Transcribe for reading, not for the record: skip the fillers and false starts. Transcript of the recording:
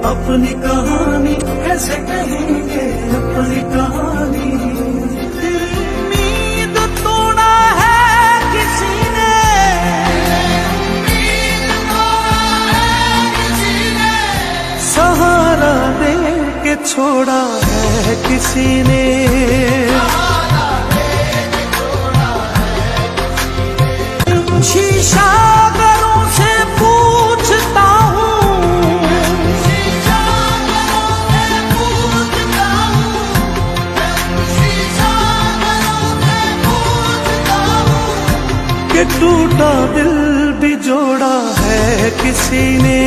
अपनी कहानी कैसे कहेंगे अपनी कहानी। उम्मीद तोड़ा है किसी ने, सहारा दे के छोड़ा है किसी ने। शीशा घरों से पूछता हूँ, कि टूटा दिल भी जोड़ा है किसी ने।